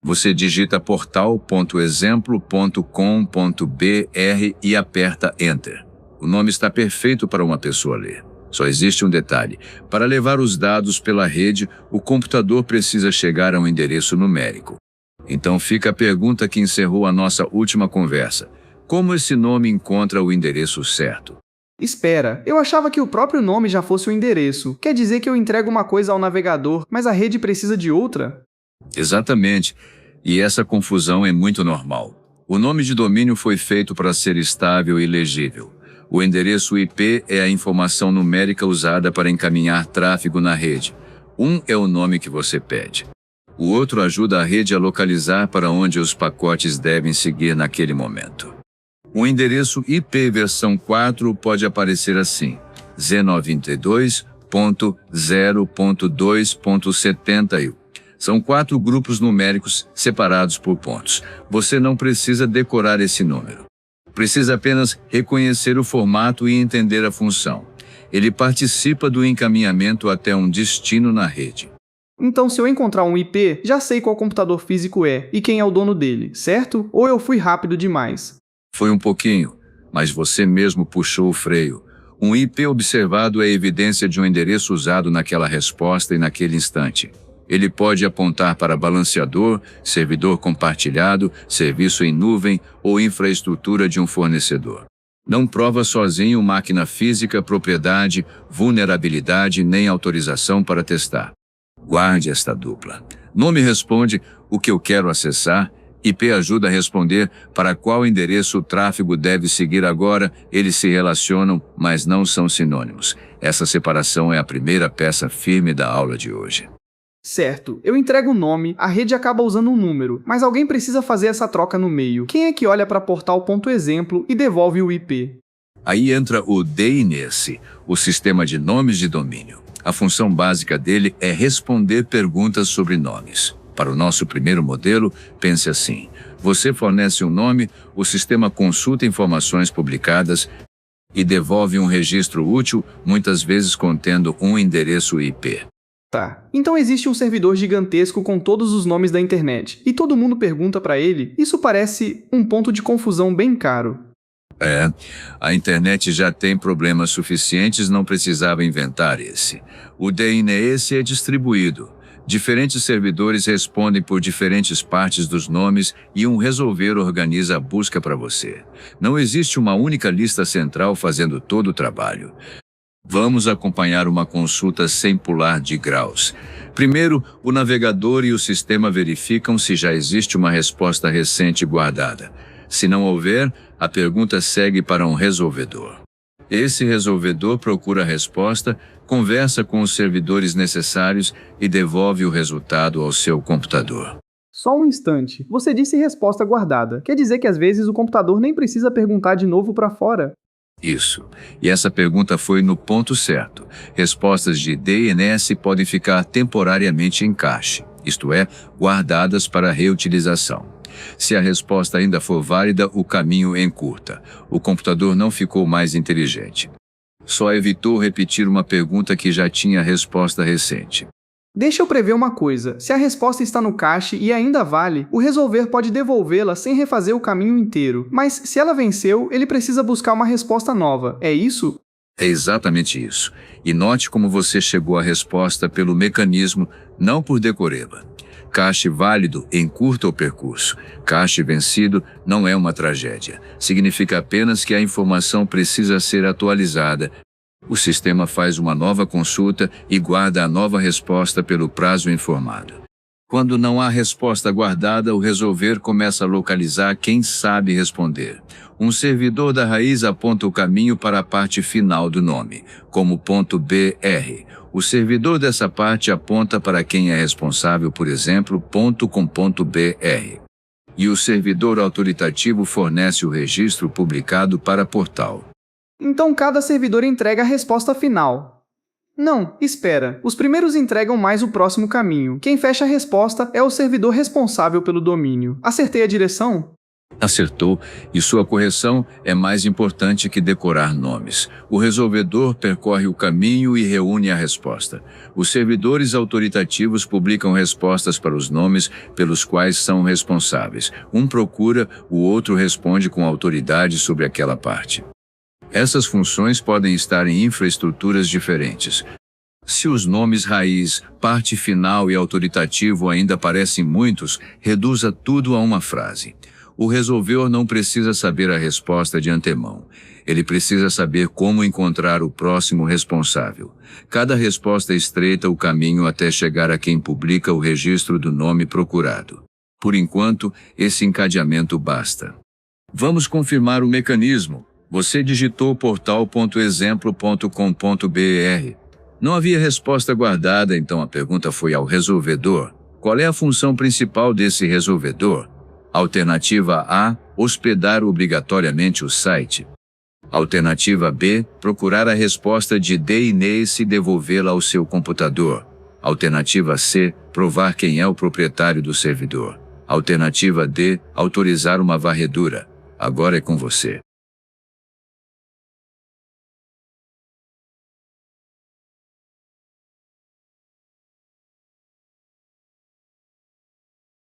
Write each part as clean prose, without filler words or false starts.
Você digita portal.exemplo.com.br e aperta Enter. O nome está perfeito para uma pessoa ler. Só existe um detalhe. Para levar os dados pela rede, o computador precisa chegar a um endereço numérico. Então fica a pergunta que encerrou a nossa última conversa. Como esse nome encontra o endereço certo? Espera, eu achava que o próprio nome já fosse o endereço. Quer dizer que eu entrego uma coisa ao navegador, mas a rede precisa de outra? Exatamente. E essa confusão é muito normal. O nome de domínio foi feito para ser estável e legível. O endereço IP é a informação numérica usada para encaminhar tráfego na rede. Um é o nome que você pede. O outro ajuda a rede a localizar para onde os pacotes devem seguir naquele momento. O endereço IP versão 4 pode aparecer assim: Z92.0.2.71. São 4 grupos numéricos separados por pontos. Você não precisa decorar esse número. Precisa apenas reconhecer o formato e entender a função. Ele participa do encaminhamento até um destino na rede. Então, se eu encontrar um IP, já sei qual computador físico é e quem é o dono dele, certo? Ou eu fui rápido demais? Foi um pouquinho, mas você mesmo puxou o freio. Um IP observado é evidência de um endereço usado naquela resposta e naquele instante. Ele pode apontar para balanceador, servidor compartilhado, serviço em nuvem ou infraestrutura de um fornecedor. Não prova sozinho máquina física, propriedade, vulnerabilidade nem autorização para testar. Guarde esta dupla. Nome responde o que eu quero acessar. IP ajuda a responder para qual endereço o tráfego deve seguir agora. Eles se relacionam, mas não são sinônimos. Essa separação é a primeira peça firme da aula de hoje. Certo, eu entrego o nome, a rede acaba usando um número, mas alguém precisa fazer essa troca no meio. Quem é que olha para portal.exemplo e devolve o IP? Aí entra o DNS, o sistema de nomes de domínio. A função básica dele é responder perguntas sobre nomes. Para o nosso primeiro modelo, pense assim: você fornece um nome, o sistema consulta informações publicadas e devolve um registro útil, muitas vezes contendo um endereço IP. Tá, então existe um servidor gigantesco com todos os nomes da internet, e todo mundo pergunta para ele. Isso parece um ponto de confusão bem caro. A internet já tem problemas suficientes, não precisava inventar esse. O DNS é distribuído. Diferentes servidores respondem por diferentes partes dos nomes e um resolver organiza a busca para você. Não existe uma única lista central fazendo todo o trabalho. Vamos acompanhar uma consulta sem pular de graus. Primeiro, o navegador e o sistema verificam se já existe uma resposta recente guardada. Se não houver, a pergunta segue para um resolvedor. Esse resolvedor procura a resposta, conversa com os servidores necessários e devolve o resultado ao seu computador. Só um instante, você disse resposta guardada. Quer dizer que às vezes o computador nem precisa perguntar de novo para fora? Isso. E essa pergunta foi no ponto certo. Respostas de DNS podem ficar temporariamente em cache, isto é, guardadas para reutilização. Se a resposta ainda for válida, o caminho encurta. O computador não ficou mais inteligente. Só evitou repetir uma pergunta que já tinha resposta recente. Deixa eu prever uma coisa. Se a resposta está no cache e ainda vale, o resolver pode devolvê-la sem refazer o caminho inteiro. Mas se ela venceu, ele precisa buscar uma resposta nova. É isso? É exatamente isso. E note como você chegou à resposta pelo mecanismo, não por decoreba. Cache válido encurta o percurso. Cache vencido não é uma tragédia. Significa apenas que a informação precisa ser atualizada. O sistema faz uma nova consulta e guarda a nova resposta pelo prazo informado. Quando não há resposta guardada, o resolver começa a localizar quem sabe responder. Um servidor da raiz aponta o caminho para a parte final do nome, como .br. O servidor dessa parte aponta para quem é responsável, por exemplo, .com.br. E o servidor autoritativo fornece o registro publicado para portal. Então cada servidor entrega a resposta final. Não, espera. Os primeiros entregam mais o próximo caminho. Quem fecha a resposta é o servidor responsável pelo domínio. Acertei a direção? Acertou, e sua correção é mais importante que decorar nomes. O resolvedor percorre o caminho e reúne a resposta. Os servidores autoritativos publicam respostas para os nomes pelos quais são responsáveis. Um procura, o outro responde com autoridade sobre aquela parte. Essas funções podem estar em infraestruturas diferentes. Se os nomes raiz, parte final e autoritativo ainda parecem muitos, reduza tudo a uma frase. O resolvedor não precisa saber a resposta de antemão. Ele precisa saber como encontrar o próximo responsável. Cada resposta estreita o caminho até chegar a quem publica o registro do nome procurado. Por enquanto, esse encadeamento basta. Vamos confirmar o mecanismo. Você digitou portal.exemplo.com.br. Não havia resposta guardada, então a pergunta foi ao resolvedor. Qual é a função principal desse resolvedor? Alternativa A, hospedar obrigatoriamente o site. Alternativa B, procurar a resposta de DNS e devolvê-la ao seu computador. Alternativa C, provar quem é o proprietário do servidor. Alternativa D, autorizar uma varredura. Agora é com você.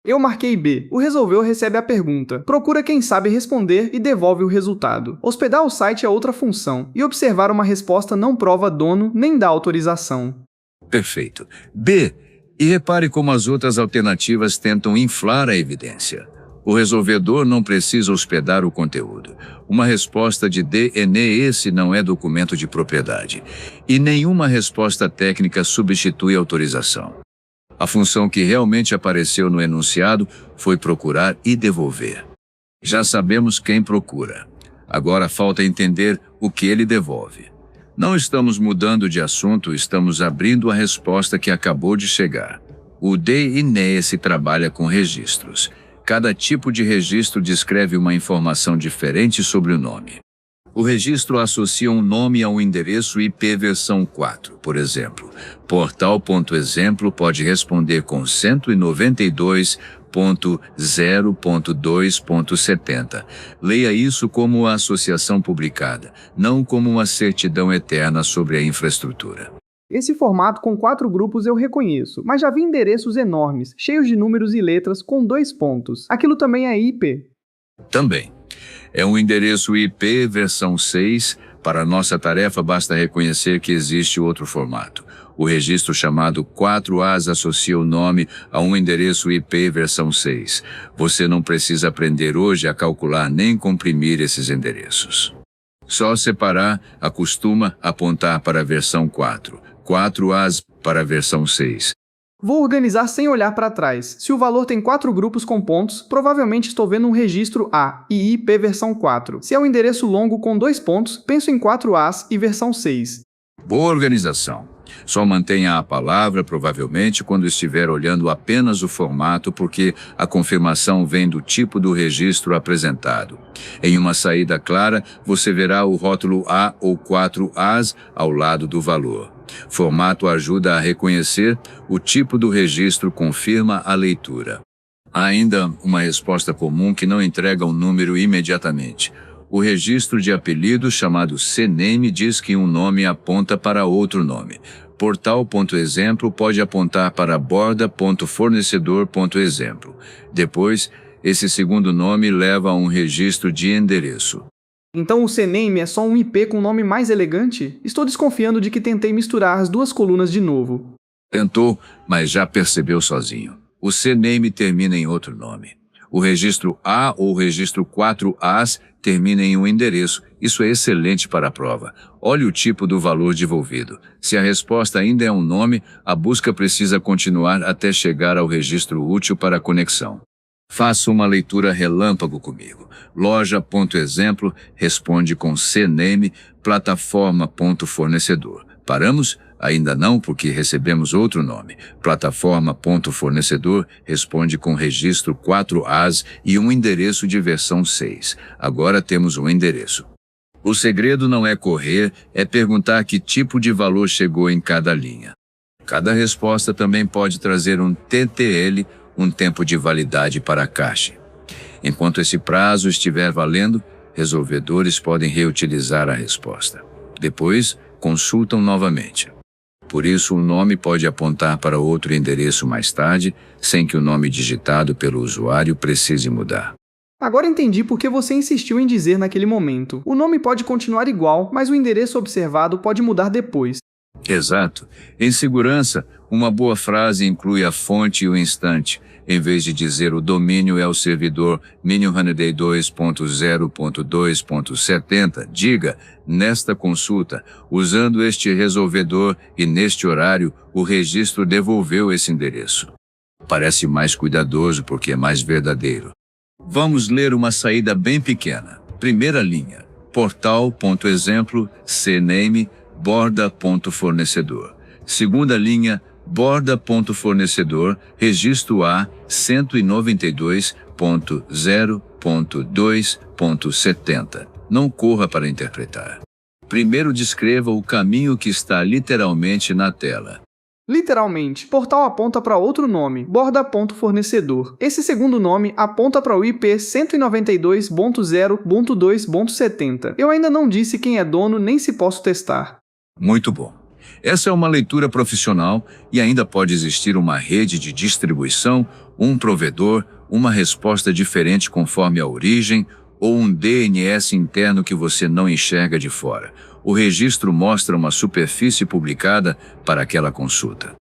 Eu marquei B. O resolvedor recebe a pergunta, procura quem sabe responder e devolve o resultado. Hospedar o site é outra função, e observar uma resposta não prova dono nem dá autorização. Perfeito. B. E repare como as outras alternativas tentam inflar a evidência. O resolvedor não precisa hospedar o conteúdo. Uma resposta de DNS não é documento de propriedade. E nenhuma resposta técnica substitui autorização. A função que realmente apareceu no enunciado foi procurar e devolver. Já sabemos quem procura. Agora falta entender o que ele devolve. Não estamos mudando de assunto, estamos abrindo a resposta que acabou de chegar. O DNS trabalha com registros. Cada tipo de registro descreve uma informação diferente sobre o nome. O registro associa um nome a um endereço IP versão 4, por exemplo. Portal.exemplo pode responder com 192.0.2.70. Leia isso como a associação publicada, não como uma certidão eterna sobre a infraestrutura. Esse formato com 4 grupos eu reconheço, mas já vi endereços enormes, cheios de números e letras com 2 pontos. Aquilo também é IP? Também. É um endereço IP versão 6. Para nossa tarefa, basta reconhecer que existe outro formato. O registro chamado 4As associa o nome a um endereço IP versão 6. Você não precisa aprender hoje a calcular nem comprimir esses endereços. Só separar acostuma apontar para a versão 4. 4As para a versão 6. Vou organizar sem olhar para trás. Se o valor tem 4 grupos com pontos, provavelmente estou vendo um registro A e IP versão 4. Se é um endereço longo com 2 pontos, penso em 4As e versão 6. Boa organização. Só mantenha a palavra, provavelmente, quando estiver olhando apenas o formato, porque a confirmação vem do tipo do registro apresentado. Em uma saída clara, você verá o rótulo A ou 4As ao lado do valor. Formato ajuda a reconhecer, o tipo do registro confirma a leitura. Há ainda uma resposta comum que não entrega um número imediatamente. O registro de apelidos chamado CNAME diz que um nome aponta para outro nome. Portal.exemplo pode apontar para borda.fornecedor.exemplo. Depois, esse segundo nome leva a um registro de endereço. Então o CNAME é só um IP com nome mais elegante? Estou desconfiando de que tentei misturar as duas colunas de novo. Tentou, mas já percebeu sozinho. O CNAME termina em outro nome. O registro A ou registro 4As termina em um endereço. Isso é excelente para a prova. Olhe o tipo do valor devolvido. Se a resposta ainda é um nome, a busca precisa continuar até chegar ao registro útil para a conexão. Faça uma leitura relâmpago comigo. Loja.exemplo responde com CNAME, plataforma.fornecedor. Paramos? Ainda não, porque recebemos outro nome. Plataforma.fornecedor responde com registro 4As e um endereço de versão 6. Agora temos um endereço. O segredo não é correr, é perguntar que tipo de valor chegou em cada linha. Cada resposta também pode trazer um TTL, um tempo de validade para a cache. Enquanto esse prazo estiver valendo, resolvedores podem reutilizar a resposta. Depois, consultam novamente. Por isso, o nome pode apontar para outro endereço mais tarde, sem que o nome digitado pelo usuário precise mudar. Agora entendi por que você insistiu em dizer naquele momento. O nome pode continuar igual, mas o endereço observado pode mudar depois. Exato. Em segurança, uma boa frase inclui a fonte e o instante. Em vez de dizer o domínio é o servidor Minion100 2.0.2.70, diga, nesta consulta, usando este resolvedor e neste horário, o registro devolveu esse endereço. Parece mais cuidadoso porque é mais verdadeiro. Vamos ler uma saída bem pequena. Primeira linha, portal.exemplo, cname, borda.fornecedor. Segunda linha, borda.fornecedor, registro A 192.0.2.70. Não corra para interpretar. Primeiro descreva o caminho que está literalmente na tela. Literalmente, portal aponta para outro nome, borda.fornecedor. Esse segundo nome aponta para o IP 192.0.2.70. Eu ainda não disse quem é dono nem se posso testar. Muito bom. Essa é uma leitura profissional e ainda pode existir uma rede de distribuição, um provedor, uma resposta diferente conforme a origem ou um DNS interno que você não enxerga de fora. O registro mostra uma superfície publicada para aquela consulta.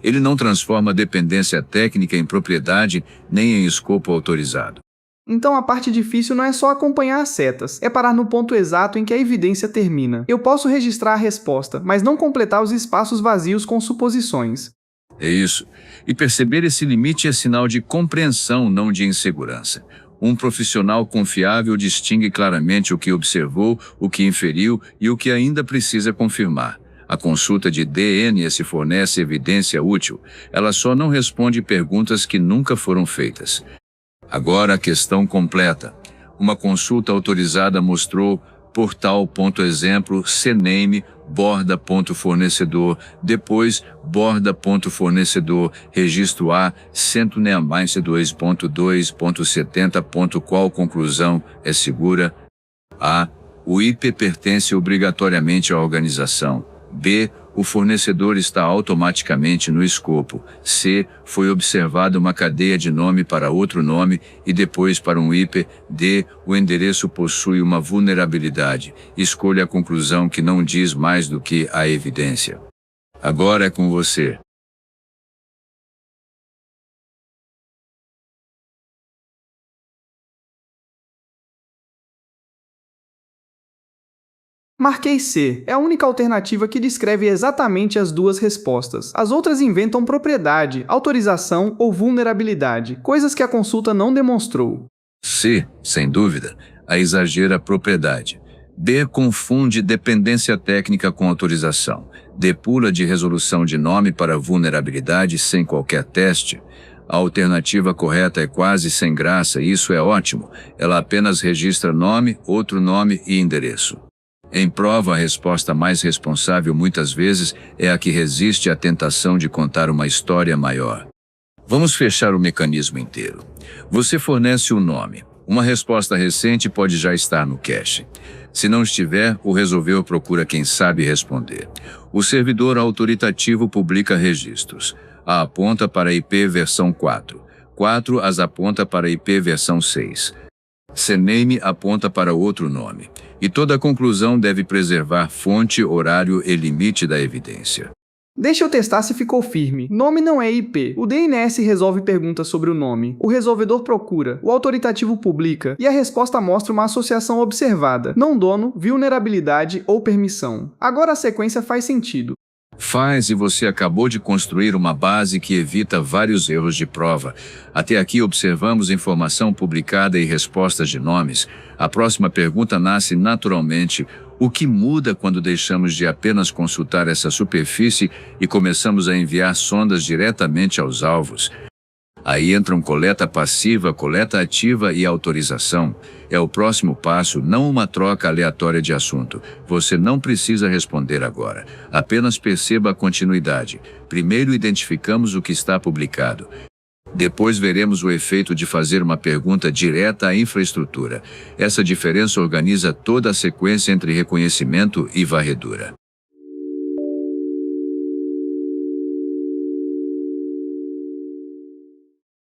Ele não transforma dependência técnica em propriedade nem em escopo autorizado. Então a parte difícil não é só acompanhar as setas, é parar no ponto exato em que a evidência termina. Eu posso registrar a resposta, mas não completar os espaços vazios com suposições. É isso. E perceber esse limite é sinal de compreensão, não de insegurança. Um profissional confiável distingue claramente o que observou, o que inferiu e o que ainda precisa confirmar. A consulta de DNS fornece evidência útil. Ela só não responde perguntas que nunca foram feitas. Agora a questão completa. Uma consulta autorizada mostrou portal.exemplo, cname, borda.fornecedor, depois borda.fornecedor, registro A, 192.2.70. Qual conclusão é segura? A. O IP pertence obrigatoriamente à organização. B. O fornecedor está automaticamente no escopo. C. Foi observada uma cadeia de nome para outro nome e depois para um IP. D. O endereço possui uma vulnerabilidade. Escolha a conclusão que não diz mais do que a evidência. Agora é com você. Marquei C. É a única alternativa que descreve exatamente as duas respostas. As outras inventam propriedade, autorização ou vulnerabilidade, coisas que a consulta não demonstrou. C, sem dúvida, a exagera a propriedade. B, confunde dependência técnica com autorização. D, pula de resolução de nome para vulnerabilidade sem qualquer teste. A alternativa correta é quase sem graça e isso é ótimo. Ela apenas registra nome, outro nome e endereço. Em prova, a resposta mais responsável muitas vezes é a que resiste à tentação de contar uma história maior. Vamos fechar o mecanismo inteiro. Você fornece o nome. Uma resposta recente pode já estar no cache. Se não estiver, o resolveu procura quem sabe responder. O servidor autoritativo publica registros. A aponta para IP versão 4. 4 as aponta para IP versão 6. CNAME aponta para outro nome. E toda conclusão deve preservar fonte, horário e limite da evidência. Deixa eu testar se ficou firme. Nome não é IP. O DNS resolve perguntas sobre o nome. O resolvedor procura. O autoritativo publica. E a resposta mostra uma associação observada. Não dono, vulnerabilidade ou permissão. Agora a sequência faz sentido. Faz, e você acabou de construir uma base que evita vários erros de prova. Até aqui observamos informação publicada e respostas de nomes. A próxima pergunta nasce naturalmente. O que muda quando deixamos de apenas consultar essa superfície e começamos a enviar sondas diretamente aos alvos? Aí entram coleta passiva, coleta ativa e autorização. É o próximo passo, não uma troca aleatória de assunto. Você não precisa responder agora. Apenas perceba a continuidade. Primeiro identificamos o que está publicado. Depois veremos o efeito de fazer uma pergunta direta à infraestrutura. Essa diferença organiza toda a sequência entre reconhecimento e varredura.